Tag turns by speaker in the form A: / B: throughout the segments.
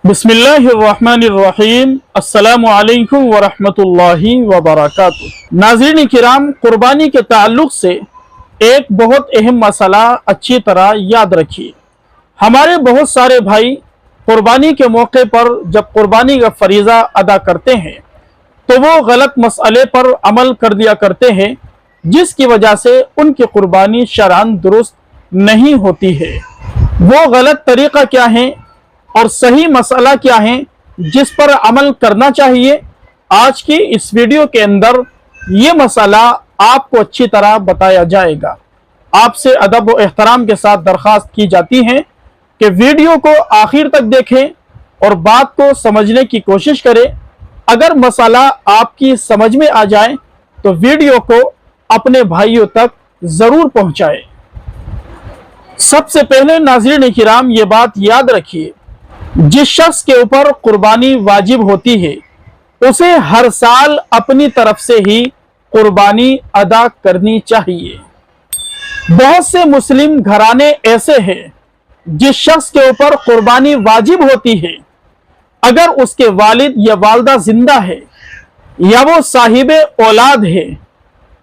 A: बिस्मिल्लाहिर्रहमानिर्रहीम अस्सलामु अलैकुम वरहमतुल्लाहि वबरकातुहू। नाज़रीन किराम, कुर्बानी के ताल्लुक़ से एक बहुत अहम मसला अच्छी तरह याद रखिए। हमारे बहुत सारे भाई कुर्बानी के मौके पर जब कुर्बानी का फरीज़ा अदा करते हैं तो वो गलत मसले पर अमल कर दिया करते हैं, जिसकी वजह से उनकी कुर्बानी शरअन दुरुस्त नहीं होती है। वो गलत तरीक़ा क्या है और सही मसला क्या है जिस पर अमल करना चाहिए, आज की इस वीडियो के अंदर ये मसला आपको अच्छी तरह बताया जाएगा। आपसे अदब व एहतराम के साथ दरख्वास्त की जाती है कि वीडियो को आखिर तक देखें और बात को समझने की कोशिश करें। अगर मसला आपकी समझ में आ जाए तो वीडियो को अपने भाइयों तक ज़रूर पहुँचाएं। सबसे पहले नाज़रीन किराम, ये बात याद रखिए, जिस शख्स के ऊपर कुर्बानी वाजिब होती है उसे हर साल अपनी तरफ से ही कुर्बानी अदा करनी चाहिए। बहुत से मुस्लिम घराने ऐसे हैं जिस शख्स के ऊपर कुर्बानी वाजिब होती है, अगर उसके वालिद या वालदा जिंदा है या वो साहिबे औलाद है,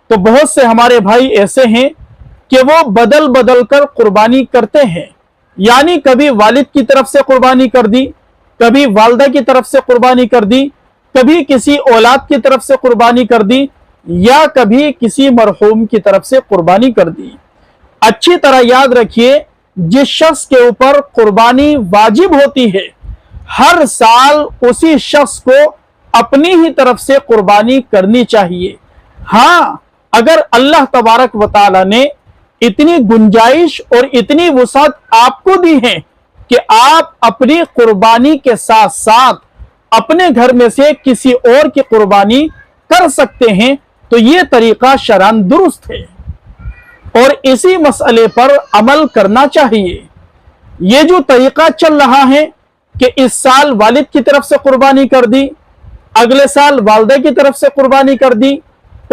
A: तो बहुत से हमारे भाई ऐसे हैं कि वो बदल बदल कर कुर्बानी करते हैं। यानी कभी वालिद की तरफ से कुर्बानी कर दी, कभी वालदा की तरफ से कुर्बानी कर दी, कभी किसी औलाद की तरफ से कुर्बानी कर दी, या कभी किसी मरहूम की तरफ से कुर्बानी कर दी। अच्छी तरह याद रखिए, जिस शख्स के ऊपर कुर्बानी वाजिब होती है हर साल उसी शख्स को अपनी ही तरफ से कुर्बानी करनी चाहिए। हाँ, अगर अल्लाह तबारक व तआला ने इतनी गुंजाइश और इतनी वुसअत आपको दी है कि आप अपनी कुर्बानी के साथ साथ अपने घर में से किसी और की कुर्बानी कर सकते हैं, तो ये तरीका शरअन दुरुस्त है और इसी मसले पर अमल करना चाहिए। ये जो तरीका चल रहा है कि इस साल वालिद की तरफ से कुर्बानी कर दी, अगले साल वालदा की तरफ से कुर्बानी कर दी,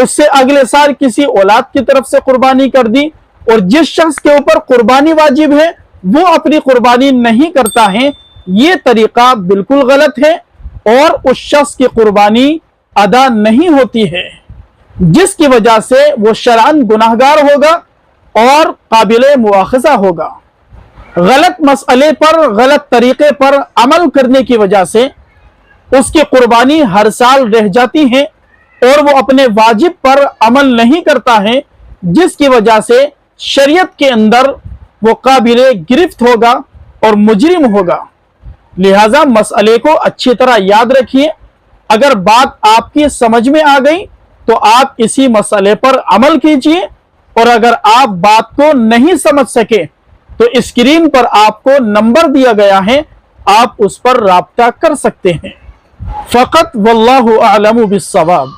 A: उससे अगले साल किसी औलाद की तरफ से कुर्बानी कर दी, और जिस शख्स के ऊपर कुर्बानी वाजिब है वो अपनी कुर्बानी नहीं करता है, ये तरीका बिल्कुल गलत है और उस शख्स की कुर्बानी अदा नहीं होती है, जिसकी वजह से वो शरअन गुनाहगार होगा और काबिले मुआखज़ा होगा। गलत मसले पर, गलत तरीके पर अमल करने की वजह से उसकी कुर्बानी हर साल रह जाती है और वो अपने वाजिब पर अमल नहीं करता है, जिसकी वजह से शरीयत के अंदर वो काबिले गिरफ्त होगा और मुजरिम होगा। लिहाजा मसले को अच्छी तरह याद रखिए। अगर बात आपकी समझ में आ गई तो आप इसी मसले पर अमल कीजिए, और अगर आप बात को नहीं समझ सके तो स्क्रीन पर आपको नंबर दिया गया है, आप उस पर राब्ता कर सकते हैं। फ़क़त वल्लाहु अअलमु बिस्सवाब।